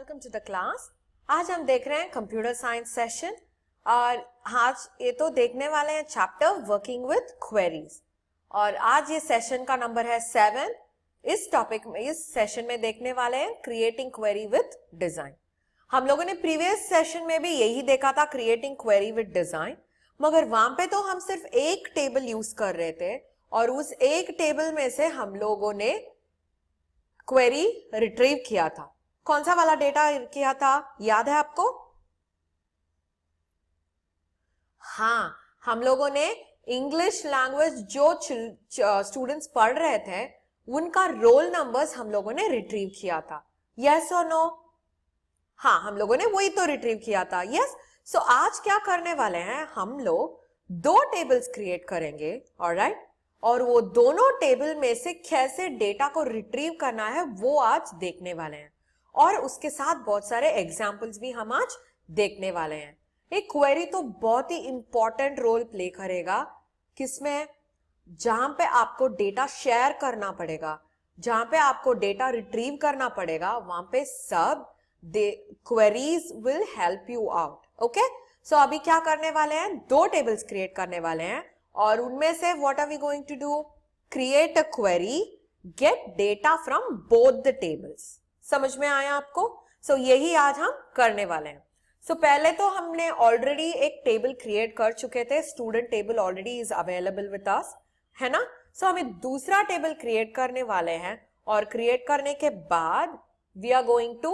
Welcome to the class. आज हम देख रहे हैं कंप्यूटर साइंस सेशन और आज ये तो देखने वाले हैं चैप्टर वर्किंग विद क्वेरीज और आज ये सेशन का नंबर है 7। इस टॉपिक में इस सेशन में देखने वाले हैं क्रिएटिंग क्वेरी विद डिजाइन। हम लोगों ने प्रीवियस सेशन में भी यही देखा था, क्रिएटिंग क्वेरी विद डिजाइन, मगर वहां पे तो हम सिर्फ एक टेबल यूज कर रहे थे और उस एक टेबल में से हम लोगों ने क्वेरी रिट्रीव किया था। कौन सा वाला डेटा किया था, याद है आपको? हाँ, हम लोगों ने इंग्लिश लैंग्वेज जो स्टूडेंट्स पढ़ रहे थे उनका रोल नंबर्स हम लोगों ने रिट्रीव किया था। यस और नो? हाँ, हम लोगों ने वही तो रिट्रीव किया था। यस। सो आज क्या करने वाले हैं, हम लोग दो टेबल्स क्रिएट करेंगे, ऑलराइट, और वो दोनों टेबल में से कैसे डेटा को रिट्रीव करना है वो आज देखने वाले हैं और उसके साथ बहुत सारे एग्जाम्पल्स भी हम आज देखने वाले हैं। एक क्वेरी तो बहुत ही इंपॉर्टेंट रोल प्ले करेगा, किसमें? जहां पे आपको डेटा शेयर करना पड़ेगा, जहां पे आपको डेटा रिट्रीव करना पड़ेगा, वहां पे सब queries will help you out. Okay, so अभी क्या करने वाले हैं, दो टेबल्स क्रिएट करने वाले हैं और उनमें से what are we going to do, create a query, get data from both the tables. समझ में आया आपको? सो यही आज हम करने वाले हैं। सो पहले तो हमने ऑलरेडी एक टेबल क्रिएट कर चुके थे, student table already is available with us, है ना? सो हमें दूसरा टेबल क्रिएट करने वाले हैं और क्रिएट करने के बाद we are going to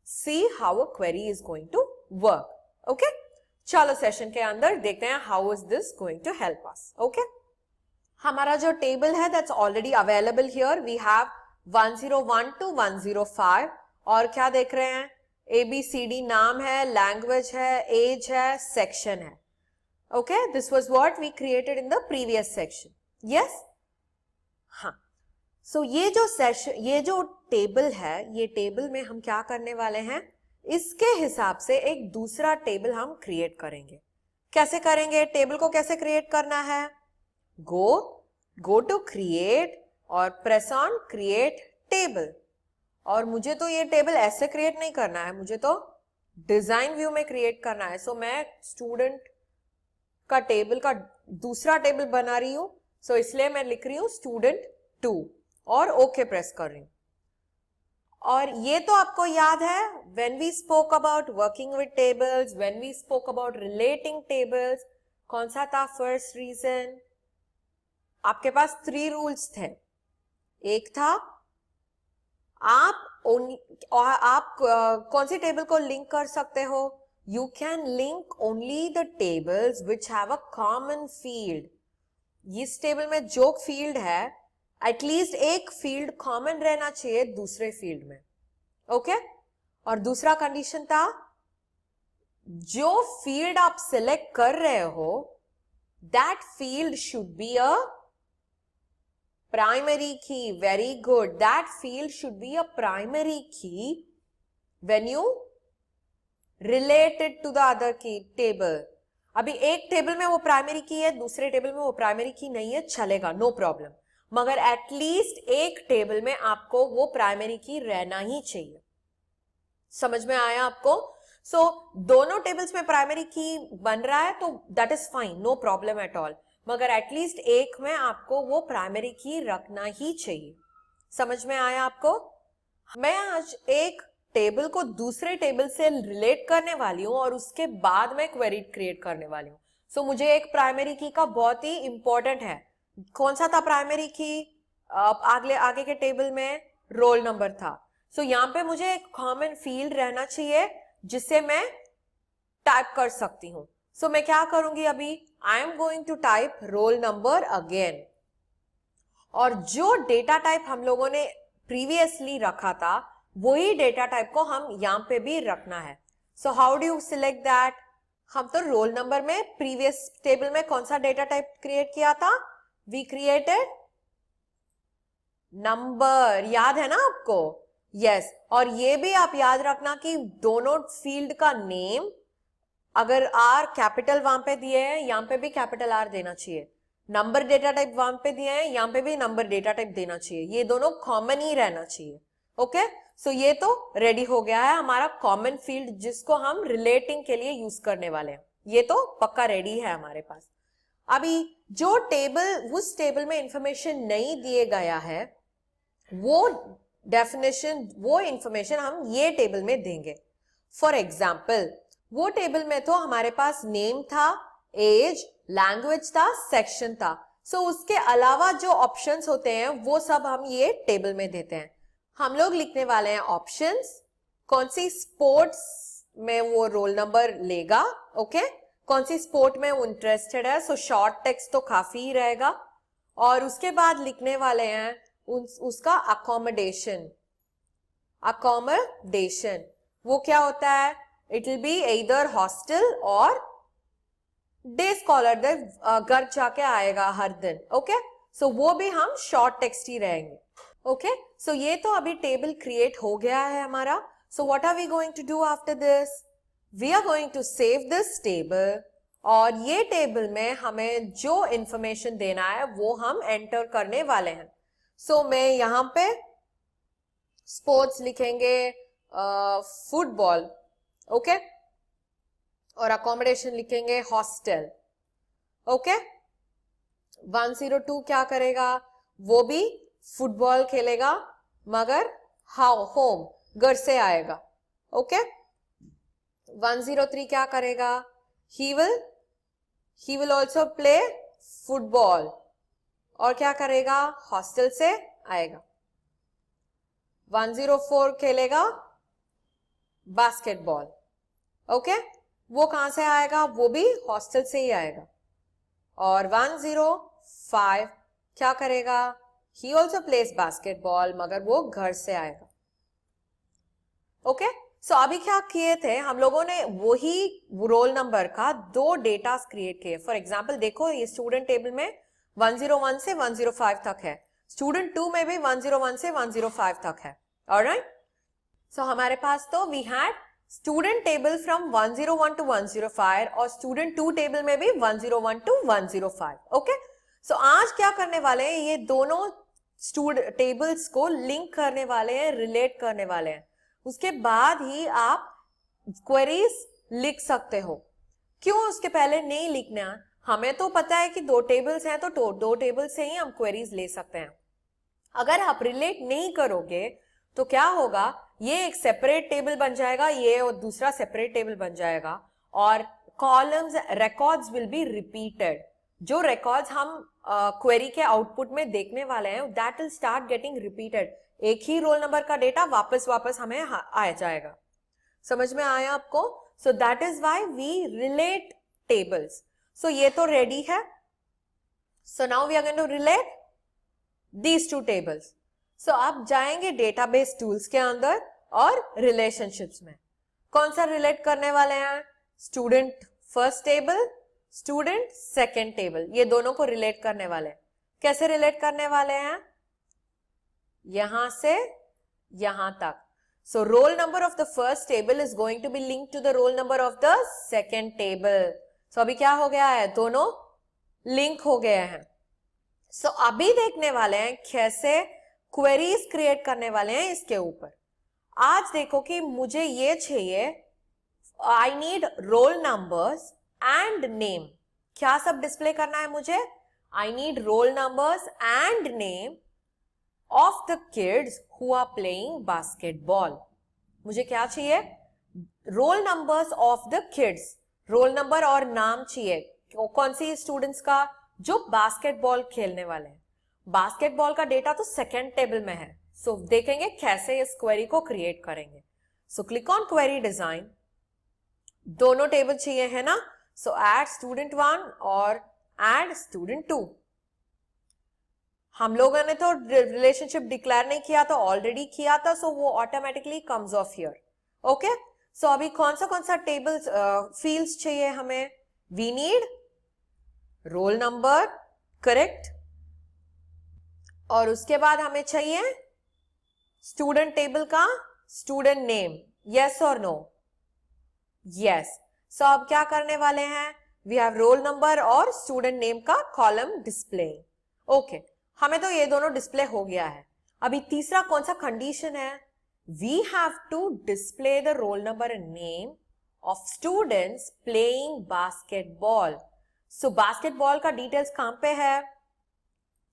see how a query is going to work. Okay, चलो सेशन के अंदर देखते हैं how is this going to help us. Okay, हमारा जो टेबल है that's already available here, we have 101 to 105 और क्या देख रहे हैं, ABCD नाम है, लैंग्वेज है, एज है, सेक्शन है। Okay, this was what we created in the previous section. Yes, हाँ। सो ये जो टेबल है, ये टेबल में हम क्या करने वाले हैं, इसके हिसाब से एक दूसरा टेबल हम क्रिएट करेंगे। कैसे करेंगे, टेबल को कैसे क्रिएट करना है? गो टू क्रिएट और प्रेस ऑन क्रिएट टेबल। और मुझे तो ये टेबल ऐसे क्रिएट नहीं करना है, मुझे तो डिजाइन व्यू में क्रिएट करना है। सो मैं स्टूडेंट का टेबल का दूसरा टेबल बना रही हूं, सो इसलिए मैं लिख रही हूं स्टूडेंट 2 और ओके प्रेस कर रही हूं। और ये तो आपको याद है, when we spoke about working with tables, when we spoke about relating tables, कौन सा था फर्स्ट रीजन? आपके पास 3 रूल्स थे। एक था आप कौन सी टेबल को लिंक कर सकते हो, you can link only the tables which have a common field. इस टेबल में जो फील्ड है एटलीस्ट एक फील्ड कॉमन रहना चाहिए दूसरे फील्ड में। ओके, और दूसरा कंडीशन था जो फील्ड आप सिलेक्ट कर रहे हो that field should be a primary key. Very good. That field should be a primary key when you relate it to the other key table. अभी एक टेबल में वो प्राइमरी की है, दूसरे टेबल में वो प्राइमरी की नहीं है, चलेगा, नो प्रॉब्लम, मगर एटलीस्ट एक टेबल में आपको वो प्राइमरी की रहना ही चाहिए। समझ में आया आपको? सो दोनों टेबल्स में प्राइमरी की बन रहा है तो that is fine, no problem at all, मगर एटलीस्ट एक में आपको वो प्राइमरी की रखना ही चाहिए। समझ में आया आपको? मैं आज एक टेबल को दूसरे टेबल से रिलेट करने वाली हूं और उसके बाद मैं क्वेरी क्रिएट करने वाली हूं। सो मुझे एक प्राइमरी की का बहुत ही इंपॉर्टेंट है। कौन सा था प्राइमरी की? आगे के टेबल में रोल नंबर था। सो यहां पे मुझे एक कॉमन फील्ड रहना चाहिए जिससे मैं टाइप कर सकती हूं। सो मैं क्या करूंगी अभी, I am going to type roll number again, और जो डेटा टाइप हम लोगों ने प्रीवियसली रखा था वही डेटा टाइप को हम यहां पे भी रखना है। So how do you select that? हम तो रोल नंबर में प्रीवियस टेबल में कौन सा डेटा टाइप क्रिएट किया था, वी क्रिएटेड नंबर, याद है ना आपको? यस, और ये भी आप याद रखना कि दोनों फील्ड का नेम, अगर आर कैपिटल वहां पे दिए हैं यहां पे भी कैपिटल आर देना चाहिए, नंबर डेटा टाइप वहां पे दिए हैं यहां पे भी नंबर डेटा टाइप देना चाहिए, ये दोनों कॉमन ही रहना चाहिए। ओके, सो ये तो रेडी हो गया है हमारा कॉमन फील्ड जिसको हम रिलेटिंग के लिए यूज करने वाले हैं, ये तो पक्का रेडी है हमारे पास। अभी जो टेबल, उस टेबल में इंफॉर्मेशन नहीं दिए गया है वो डेफिनेशन, वो इंफॉर्मेशन हम ये टेबल में देंगे। फॉर एग्जाम्पल वो टेबल में तो हमारे पास नेम था, एज, लैंग्वेज था, सेक्शन था। सो उसके अलावा जो ऑप्शंस होते हैं वो सब हम ये टेबल में देते हैं। हम लोग लिखने वाले हैं ऑप्शंस, कौन सी स्पोर्ट्स में वो रोल नंबर लेगा, ओके, कौन सी स्पोर्ट में वो इंटरेस्टेड है, सो शॉर्ट टेक्स्ट तो काफी ही रहेगा। और उसके बाद लिखने वाले हैं उसका अकोमोडेशन। अकोमोडेशन वो क्या होता है, it will be either hostel और डे स्कॉलर, घर जाके आएगा हर दिन, ओके, सो वो भी हम शॉर्ट टेक्स्ट ही रहेंगे। ओके, सो ये तो अभी टेबल क्रिएट हो गया है हमारा। So what are we going to do after this, we are going to save this table, और ये टेबल में हमें जो इंफॉर्मेशन देना है वो हम एंटर करने वाले हैं। सो मैं यहां पे स्पोर्ट्स लिखेंगे, फुटबॉल, ओके, और अकोमोडेशन लिखेंगे हॉस्टल, ओके। 102 क्या करेगा, वो भी फुटबॉल खेलेगा मगर हाउ, होम, घर से आएगा, ओके। 103 क्या करेगा, he will also play football, और क्या करेगा, हॉस्टल से आएगा। 104 खेलेगा बास्केटबॉल, ओके, वो कहां से आएगा, वो भी हॉस्टल से ही आएगा। और 105 क्या करेगा, he also plays बास्केटबॉल मगर वो घर से आएगा, ओके। सो अभी क्या किए थे हम लोगों ने, वही रोल नंबर का दो डेटा क्रिएट किए। फॉर एग्जाम्पल देखो ये स्टूडेंट टेबल में 101 से 105 तक है, स्टूडेंट 2 में भी 101 से 105 तक है, ऑलराइट। सो हमारे पास तो we had student table from 101 to 105 और स्टूडेंट 2 टेबल में भी 101 टू 105, ओके। सो आज क्या करने वाले हैं, ये दोनों स्टूडेंट टेबल्स को लिंक करने वाले हैं, रिलेट करने वाले हैं। उसके बाद ही आप क्वेरीज लिख सकते हो। क्यों उसके पहले नहीं लिखना, हमें तो पता है कि दो टेबल्स हैं तो दो टेबल से ही हम क्वेरीज ले सकते हैं। अगर आप रिलेट नहीं करोगे तो क्या होगा, ये एक सेपरेट टेबल बन जाएगा, ये और दूसरा सेपरेट टेबल बन जाएगा, और columns, records will be repeated. जो रिकॉर्ड्स हम क्वेरी के आउटपुट में देखने वाले हैं that will start getting repeated. एक ही रोल नंबर का डेटा वापस हमें आ जाएगा। समझ में आया आपको? So that is why we relate tables. So ये तो रेडी है। So now we are going to relate these two tables. So आप जाएंगे डेटाबेस टूल्स के अंदर और रिलेशनशिप्स में। कौन सा रिलेट करने वाले हैं? Student first table, student second table, ये दोनों को रिलेट करने वाले हैं। कैसे रिलेट करने वाले हैं? यहां से यहां तक। So roll number of the first table is going to be linked to the roll number of the second table. So अभी क्या हो गया है? दोनों लिंक हो गए हैं। So अभी देखने वाले हैं कैसे क्वेरीज क्रिएट करने वाले हैं इसके ऊपर। आज देखो कि मुझे ये चाहिए, I need roll numbers and name। क्या सब डिस्प्ले करना है मुझे? I need roll numbers and name of the kids who are playing basketball। मुझे क्या चाहिए? Roll numbers of the kids, role number और नाम चाहिए। कौन सी स्टूडेंट्स का? जो बास्केटबॉल खेलने वाले हैं। बास्केटबॉल का डेटा तो सेकेंड टेबल में है। सो देखेंगे कैसे इस क्वेरी को क्रिएट करेंगे। So click on query design. दोनों टेबल चाहिए है ना? सो ऐड स्टूडेंट 1 और ऐड स्टूडेंट 2। हम लोगों ने तो रिलेशनशिप डिक्लेयर नहीं किया था, ऑलरेडी किया था, सो वो automatically comes off here. Okay, so अभी कौन सा टेबल्स फील्ड्स चाहिए हमें? We need roll number, correct, और उसके बाद हमें चाहिए स्टूडेंट टेबल का स्टूडेंट नेम। यस और नो? यस। सो अब क्या करने वाले हैं? वी हैव रोल नंबर और स्टूडेंट नेम का कॉलम डिस्प्ले। ओके, हमें तो ये दोनों डिस्प्ले हो गया है। अभी तीसरा कौन सा कंडीशन है? we have to display the roll number and name of students playing basketball. So basketball का details कहाँ पे है?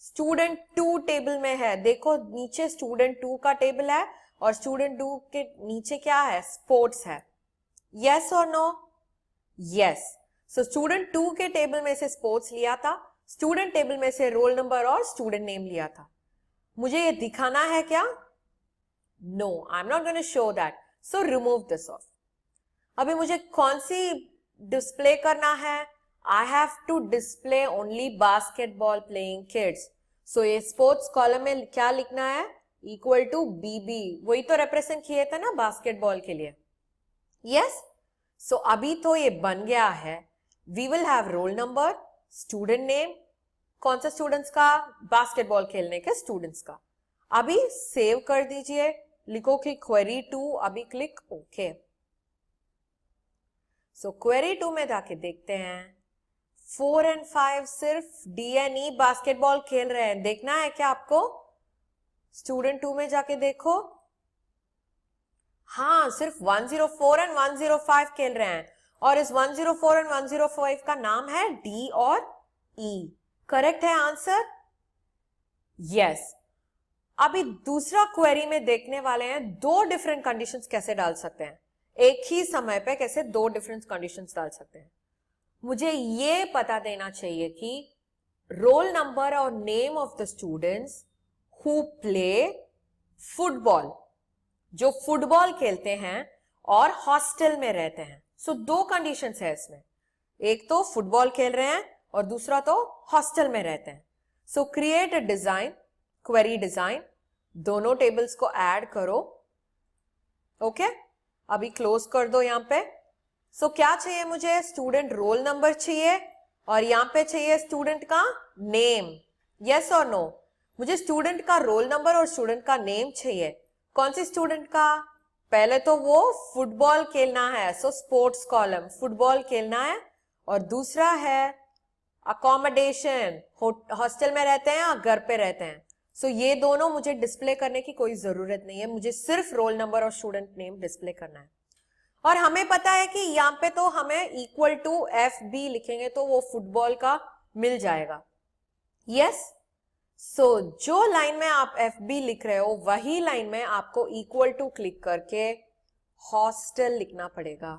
स्टूडेंट 2 टेबल में है. देखो नीचे स्टूडेंट 2 का टेबल है और स्टूडेंट 2 के नीचे क्या है? स्पोर्ट्स है. यस और नो? यस. सो स्टूडेंट 2 के टेबल में से स्पोर्ट्स लिया था, स्टूडेंट टेबल में से रोल नंबर और स्टूडेंट नेम लिया था. मुझे ये दिखाना है क्या? No, I am not going to show that. So remove this off. अभी मुझे कौन सी डिस्प्ले करना है? I have to display only basketball playing kids. So ये स्पोर्ट्स कॉलम में क्या लिखना है? Equal to BB. वही तो रिप्रेजेंट किए थे ना बास्केटबॉल के लिए. यस. सो अभी तो ये बन गया है. We will have roll number, student name, कौन सा स्टूडेंट्स का? बास्केटबॉल खेलने के स्टूडेंट्स का. अभी सेव कर दीजिए. लिखो कि क्वेरी 2. अभी क्लिक ओके. सो क्वेरी 2 में जाके देखते हैं. 4 और 5 सिर्फ D&E बास्केटबॉल खेल रहे हैं. देखना है क्या आपको? स्टूडेंट 2 में जाके देखो. हाँ, सिर्फ 104 और 105 खेल रहे हैं और इस 104 और 105 का नाम है D और E. करेक्ट है आंसर? यस. अभी दूसरा क्वेरी में देखने वाले हैं 2 डिफरेंट कंडीशंस कैसे डाल सकते हैं. एक ही समय पे कैसे 2 डिफरेंट कंडीशंस डाल सकते हैं. मुझे ये पता देना चाहिए कि रोल नंबर और name of the students who play football, जो फुटबॉल खेलते हैं और हॉस्टल में रहते हैं. सो 2 कंडीशंस है इसमें. एक तो फुटबॉल खेल रहे हैं और दूसरा तो हॉस्टल में रहते हैं. सो create a design, query design. दोनों टेबल्स को ऐड करो. ओके. अभी क्लोज कर दो यहां पे. सो क्या चाहिए मुझे? स्टूडेंट रोल नंबर चाहिए और यहां पे चाहिए स्टूडेंट का नेम. यस और नो? मुझे स्टूडेंट का रोल नंबर और स्टूडेंट का नेम चाहिए. कौन सी स्टूडेंट का? पहले तो वो फुटबॉल खेलना है, सो स्पोर्ट्स कॉलम, फुटबॉल खेलना है. और दूसरा है अकोमोडेशन, हॉस्टल में रहते हैं या घर पे रहते हैं. सो ये दोनों मुझे डिस्प्ले करने की कोई जरूरत नहीं है. मुझे सिर्फ रोल नंबर और स्टूडेंट नेम डिस्प्ले करना है. और हमें पता है कि यहाँ पे तो हमें इक्वल टू FB लिखेंगे तो वो फुटबॉल का मिल जाएगा. यस. सो जो लाइन में आप FB लिख रहे हो वही लाइन में आपको इक्वल टू क्लिक करके हॉस्टल लिखना पड़ेगा,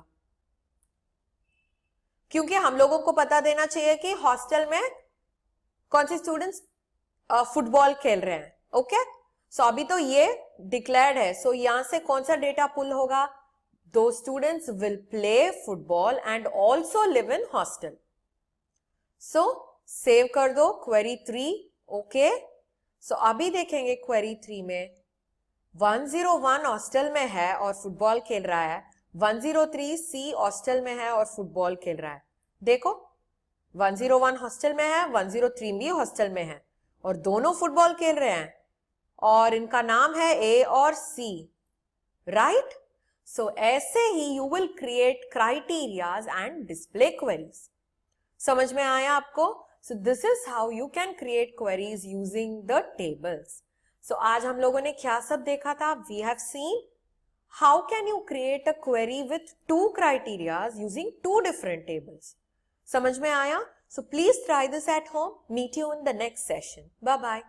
क्योंकि हम लोगों को पता देना चाहिए कि हॉस्टल में कौन से स्टूडेंट्स फुटबॉल खेल रहे हैं. ओके. सो अभी तो ये डिक्लेयर्ड है. सो यहां से कौन सा डेटा पुल होगा? Those students will play football and also live in hostel. So save कर दो. Query 3. Okay. So अभी देखेंगे query 3 में 101 हॉस्टल में है और फुटबॉल खेल रहा है. 103 C हॉस्टल में है और फुटबॉल खेल रहा है. देखो 101 हॉस्टल में है, 103 भी हॉस्टल में है और दोनों फुटबॉल खेल रहे हैं और इनका नाम है A और C. राइट? So ऐसे ही you will create criterias and display queries. समझ में आया आपको? So this is how you can create queries using the tables. So आज हम लोगों ने क्या सब देखा था? We have seen how can you create a query with 2 criterias using 2 different tables. समझ में आया? So please try this at home. Meet you in the next session. Bye bye.